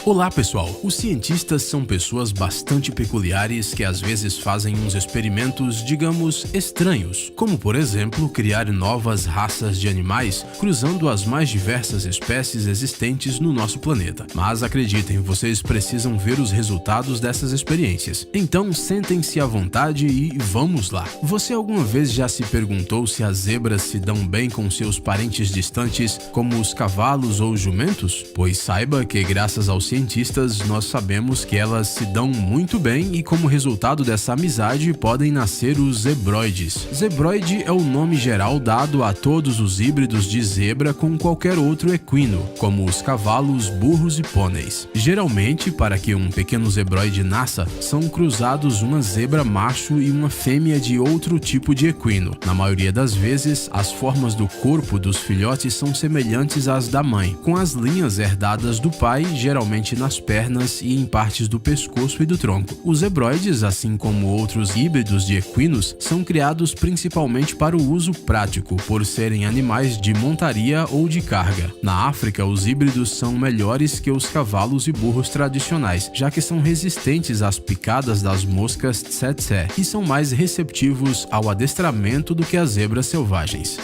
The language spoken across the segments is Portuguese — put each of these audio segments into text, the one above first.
Olá pessoal, os cientistas são pessoas bastante peculiares que às vezes fazem uns experimentos, digamos, estranhos, como por exemplo criar novas raças de animais cruzando as mais diversas espécies existentes no nosso planeta. Mas acreditem, vocês precisam ver os resultados dessas experiências. Então sentem-se à vontade e vamos lá! Você alguma vez já se perguntou se as zebras se dão bem com seus parentes distantes, como os cavalos ou jumentos? Pois saiba que graças aos cientistas, nós sabemos que elas se dão muito bem e como resultado dessa amizade podem nascer os zebroides. Zebroide é o nome geral dado a todos os híbridos de zebra com qualquer outro equino, como os cavalos, burros e pôneis. Geralmente, para que um pequeno zebroide nasça, são cruzados uma zebra macho e uma fêmea de outro tipo de equino. Na maioria das vezes, as formas do corpo dos filhotes são semelhantes às da mãe, com as linhas herdadas do pai, geralmente nas pernas e em partes do pescoço e do tronco. Os zebroides, assim como outros híbridos de equinos, são criados principalmente para o uso prático, por serem animais de montaria ou de carga. Na África, os híbridos são melhores que os cavalos e burros tradicionais, já que são resistentes às picadas das moscas tsetse e são mais receptivos ao adestramento do que as zebras selvagens.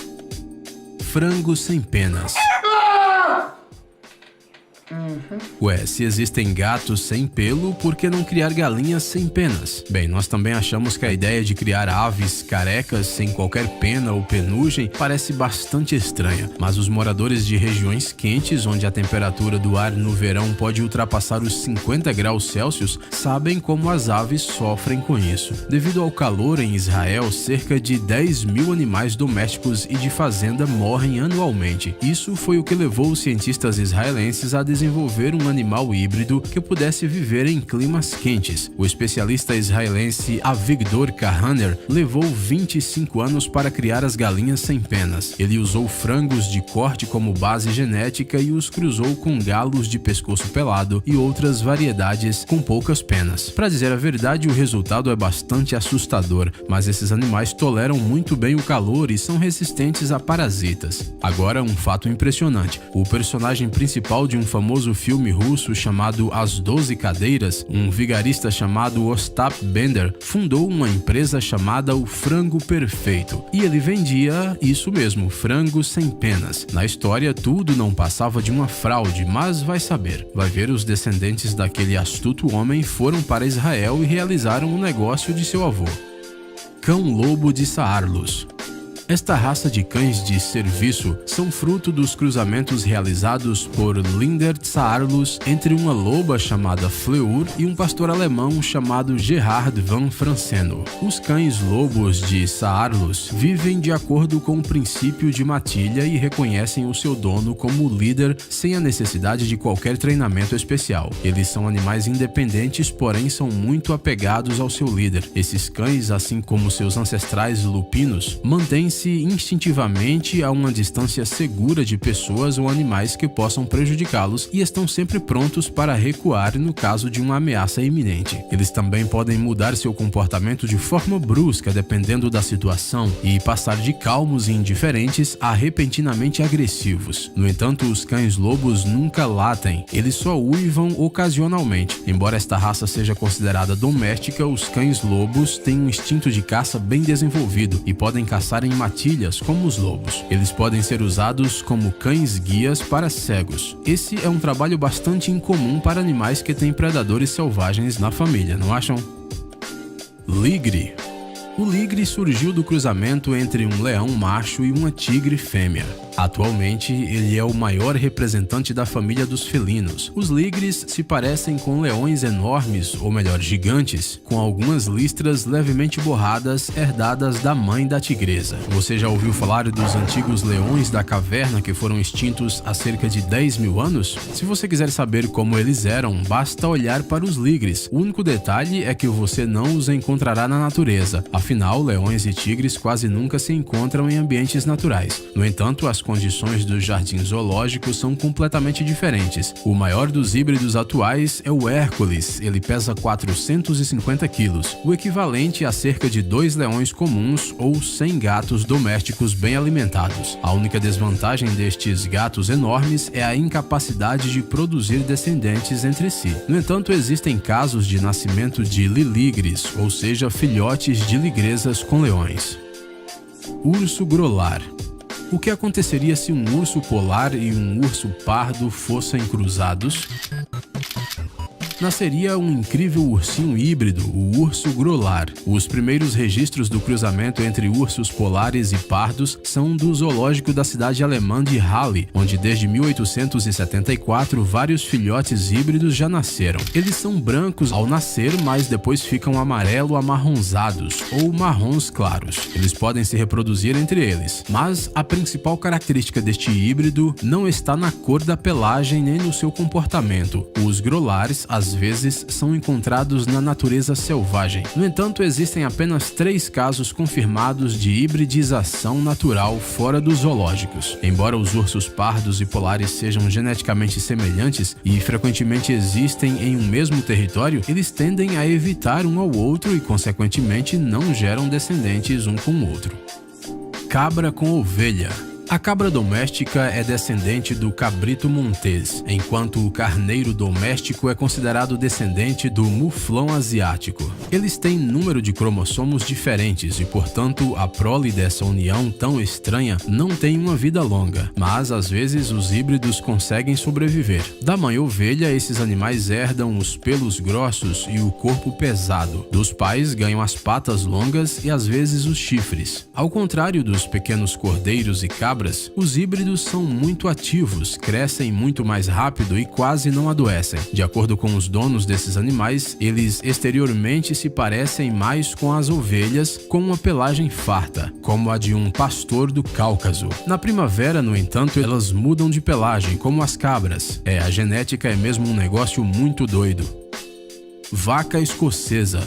Frango sem penas. Ué, se existem gatos sem pelo, por que não criar galinhas sem penas? Bem, nós também achamos que a ideia de criar aves carecas sem qualquer pena ou penugem parece bastante estranha, mas os moradores de regiões quentes, onde a temperatura do ar no verão pode ultrapassar os 50 graus Celsius, sabem como as aves sofrem com isso. Devido ao calor em Israel, cerca de 10 mil animais domésticos e de fazenda morrem anualmente. Isso foi o que levou os cientistas israelenses a desenvolver um animal híbrido que pudesse viver em climas quentes. O especialista israelense Avigdor Kahaner levou 25 anos para criar as galinhas sem penas. Ele usou frangos de corte como base genética e os cruzou com galos de pescoço pelado e outras variedades com poucas penas. Para dizer a verdade, o resultado é bastante assustador, mas esses animais toleram muito bem o calor e são resistentes a parasitas. Agora, um fato impressionante: o personagem principal de um famoso filme russo chamado As 12 Cadeiras, um vigarista chamado Ostap Bender, fundou uma empresa chamada O Frango Perfeito. E ele vendia isso mesmo, frangos sem penas. Na história, tudo não passava de uma fraude, mas vai saber. Vai ver, os descendentes daquele astuto homem foram para Israel e realizaram o negócio de seu avô. Cão-lobo de Saarlus. Esta raça de cães de serviço são fruto dos cruzamentos realizados por Linder Saarlus entre uma loba chamada Fleur e um pastor alemão chamado Gerhard van Franseno. Os cães-lobos de Saarlus vivem de acordo com o princípio de matilha e reconhecem o seu dono como líder sem a necessidade de qualquer treinamento especial. Eles são animais independentes, porém são muito apegados ao seu líder. Esses cães, assim como seus ancestrais lupinos, mantêm-se instintivamente a uma distância segura de pessoas ou animais que possam prejudicá-los e estão sempre prontos para recuar no caso de uma ameaça iminente. Eles também podem mudar seu comportamento de forma brusca dependendo da situação e passar de calmos e indiferentes a repentinamente agressivos. No entanto, os cães-lobos nunca latem, eles só uivam ocasionalmente. Embora esta raça seja considerada doméstica, os cães-lobos têm um instinto de caça bem desenvolvido e podem caçar em matilhas como os lobos. Eles podem ser usados como cães-guias para cegos. Esse é um trabalho bastante incomum para animais que têm predadores selvagens na família, não acham? Ligre. O ligre surgiu do cruzamento entre um leão macho e uma tigre fêmea. Atualmente, ele é o maior representante da família dos felinos. Os ligres se parecem com leões enormes, ou melhor, gigantes, com algumas listras levemente borradas herdadas da mãe da tigresa. Você já ouviu falar dos antigos leões da caverna que foram extintos há cerca de 10 mil anos? Se você quiser saber como eles eram, basta olhar para os ligres. O único detalhe é que você não os encontrará na natureza. Afinal, leões e tigres quase nunca se encontram em ambientes naturais. No entanto, as as condições dos jardins zoológicos são completamente diferentes. O maior dos híbridos atuais é o Hércules, ele pesa 450 quilos, o equivalente a cerca de 2 leões comuns ou 100 gatos domésticos bem alimentados. A única desvantagem destes gatos enormes é a incapacidade de produzir descendentes entre si. No entanto, existem casos de nascimento de liligres, ou seja, filhotes de ligresas com leões. Urso grolar. O que aconteceria se um urso polar e um urso pardo fossem cruzados? Nasceria um incrível ursinho híbrido, o urso grolar. Os primeiros registros do cruzamento entre ursos polares e pardos são do zoológico da cidade alemã de Halle, onde desde 1874 vários filhotes híbridos já nasceram. Eles são brancos ao nascer, mas depois ficam amarelo-amarronzados ou marrons claros. Eles podem se reproduzir entre eles, mas a principal característica deste híbrido não está na cor da pelagem nem no seu comportamento. Os grolares, às vezes, são encontrados na natureza selvagem. No entanto, existem apenas 3 casos confirmados de hibridização natural fora dos zoológicos. Embora os ursos pardos e polares sejam geneticamente semelhantes e frequentemente existem em um mesmo território, eles tendem a evitar um ao outro e, consequentemente, não geram descendentes um com o outro. Cabra com ovelha. A cabra doméstica é descendente do cabrito montés, enquanto o carneiro doméstico é considerado descendente do muflão asiático. Eles têm número de cromossomos diferentes e, portanto, a prole dessa união tão estranha não tem uma vida longa, mas às vezes os híbridos conseguem sobreviver. Da mãe ovelha, esses animais herdam os pelos grossos e o corpo pesado. Dos pais ganham as patas longas e às vezes os chifres. Ao contrário dos pequenos cordeiros e cabras, os híbridos são muito ativos, crescem muito mais rápido e quase não adoecem. De acordo com os donos desses animais, eles exteriormente se parecem mais com as ovelhas, com uma pelagem farta, como a de um pastor do Cáucaso. Na primavera, no entanto, elas mudam de pelagem, como as cabras. A genética é mesmo um negócio muito doido. Vaca escocesa.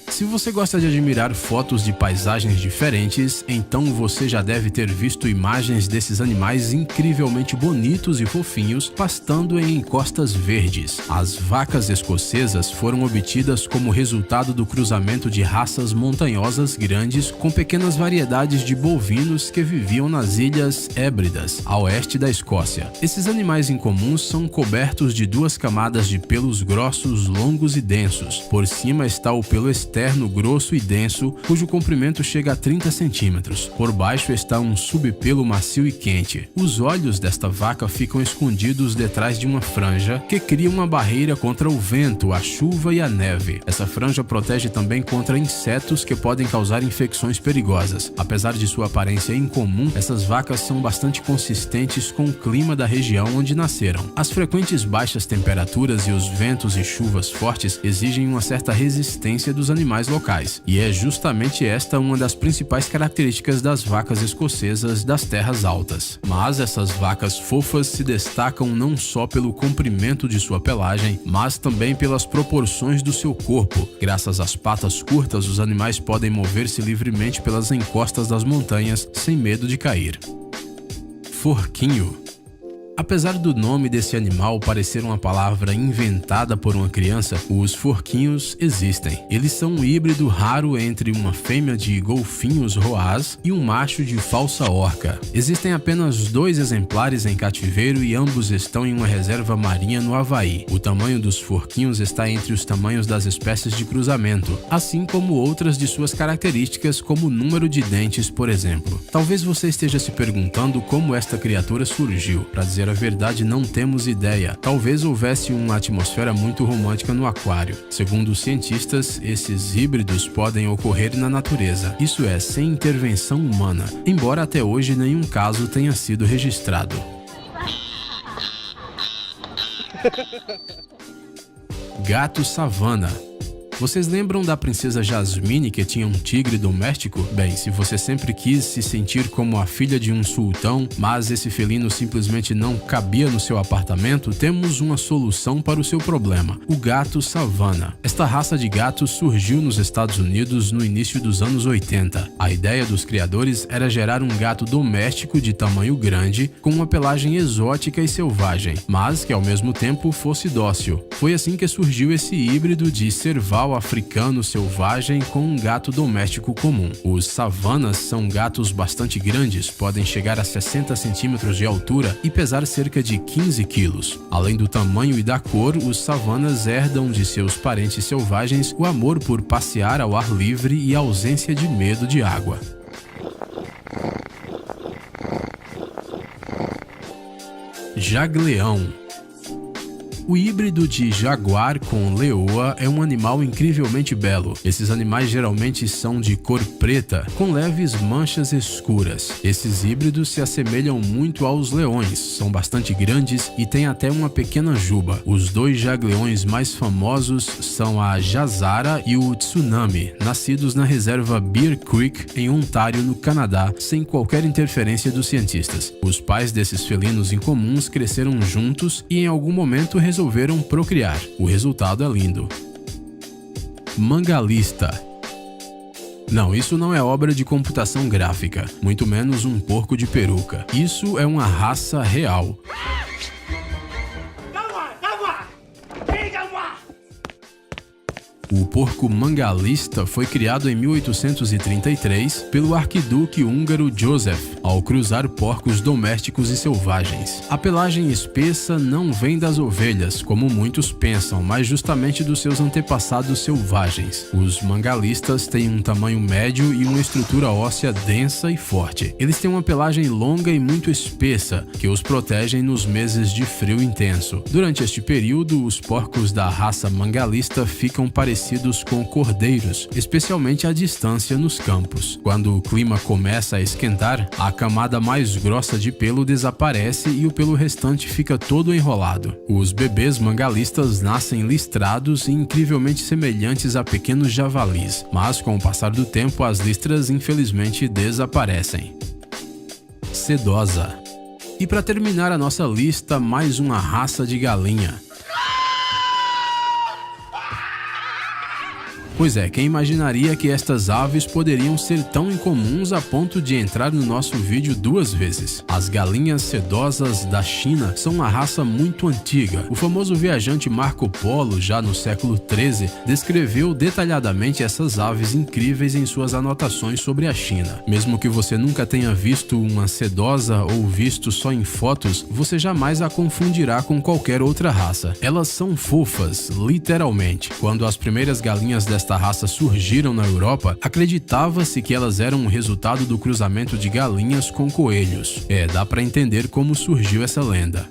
Se você gosta de admirar fotos de paisagens diferentes, então você já deve ter visto imagens desses animais incrivelmente bonitos e fofinhos pastando em encostas verdes. As vacas escocesas foram obtidas como resultado do cruzamento de raças montanhosas grandes com pequenas variedades de bovinos que viviam nas Ilhas Hébridas, a oeste da Escócia. Esses animais incomuns são cobertos de 2 camadas de pelos grossos, longos e densos. Por cima está o pelo externo grosso e denso, cujo comprimento chega a 30 centímetros. Por baixo está um subpelo macio e quente. Os olhos desta vaca ficam escondidos detrás de uma franja que cria uma barreira contra o vento, a chuva e a neve. Essa franja protege também contra insetos que podem causar infecções perigosas. Apesar de sua aparência incomum, essas vacas são bastante consistentes com o clima da região onde nasceram. As frequentes baixas temperaturas e os ventos e chuvas fortes exigem uma certa resistência dos animais locais, e é justamente esta uma das principais características das vacas escocesas das terras altas. Mas essas vacas fofas se destacam não só pelo comprimento de sua pelagem, mas também pelas proporções do seu corpo. Graças às patas curtas, os animais podem mover-se livremente pelas encostas das montanhas sem medo de cair. Forquinho. Apesar do nome desse animal parecer uma palavra inventada por uma criança, os forquinhos existem. Eles são um híbrido raro entre uma fêmea de golfinhos roaz e um macho de falsa orca. Existem apenas 2 exemplares em cativeiro e ambos estão em uma reserva marinha no Havaí. O tamanho dos forquinhos está entre os tamanhos das espécies de cruzamento, assim como outras de suas características, como o número de dentes, por exemplo. Talvez você esteja se perguntando como esta criatura surgiu. Para dizer a verdade, não temos ideia. Talvez houvesse uma atmosfera muito romântica no aquário. Segundo os cientistas, esses híbridos podem ocorrer na natureza, isso é, sem intervenção humana, embora até hoje nenhum caso tenha sido registrado. Gato savana. Vocês lembram da princesa Jasmine que tinha um tigre doméstico? Bem, se você sempre quis se sentir como a filha de um sultão, mas esse felino simplesmente não cabia no seu apartamento, temos uma solução para o seu problema: o gato Savannah. Esta raça de gatos surgiu nos Estados Unidos no início dos anos 80. A ideia dos criadores era gerar um gato doméstico de tamanho grande, com uma pelagem exótica e selvagem, mas que ao mesmo tempo fosse dócil. Foi assim que surgiu esse híbrido de serval africano selvagem com um gato doméstico comum. Os Savannahs são gatos bastante grandes, podem chegar a 60 centímetros de altura e pesar cerca de 15 quilos. Além do tamanho e da cor, os Savannahs herdam de seus parentes selvagens o amor por passear ao ar livre e a ausência de medo de água. Jagleão. O híbrido de jaguar com leoa é um animal incrivelmente belo. Esses animais geralmente são de cor preta, com leves manchas escuras. Esses híbridos se assemelham muito aos leões, são bastante grandes e têm até uma pequena juba. Os dois jagleões mais famosos são a Jazara e o Tsunami, nascidos na reserva Bear Creek, em Ontário, no Canadá, sem qualquer interferência dos cientistas. Os pais desses felinos incomuns cresceram juntos e em algum momento resolveram procriar. O resultado é lindo. Mangalista. Não, isso não é obra de computação gráfica, muito menos um porco de peruca. Isso é uma raça real. O porco mangalista foi criado em 1833 pelo arquiduque húngaro József, ao cruzar porcos domésticos e selvagens. A pelagem espessa não vem das ovelhas, como muitos pensam, mas justamente dos seus antepassados selvagens. Os mangalistas têm um tamanho médio e uma estrutura óssea densa e forte. Eles têm uma pelagem longa e muito espessa, que os protegem nos meses de frio intenso. Durante este período, os porcos da raça mangalista ficam parecidos com cordeiros, especialmente à distância nos campos. Quando o clima começa a esquentar, a camada mais grossa de pelo desaparece e o pelo restante fica todo enrolado. Os bebês mangalistas nascem listrados e incrivelmente semelhantes a pequenos javalis, mas com o passar do tempo as listras infelizmente desaparecem. Sedosa. E para terminar a nossa lista, mais uma raça de galinha. Pois é, quem imaginaria que estas aves poderiam ser tão incomuns a ponto de entrar no nosso vídeo 2 vezes? As galinhas sedosas da China são uma raça muito antiga. O famoso viajante Marco Polo, já no século XIII, descreveu detalhadamente essas aves incríveis em suas anotações sobre a China. Mesmo que você nunca tenha visto uma sedosa ou visto só em fotos, você jamais a confundirá com qualquer outra raça. Elas são fofas, literalmente. Quando as primeiras galinhas desta raça surgiram na Europa, acreditava-se que elas eram o resultado do cruzamento de galinhas com coelhos. Dá para entender como surgiu essa lenda.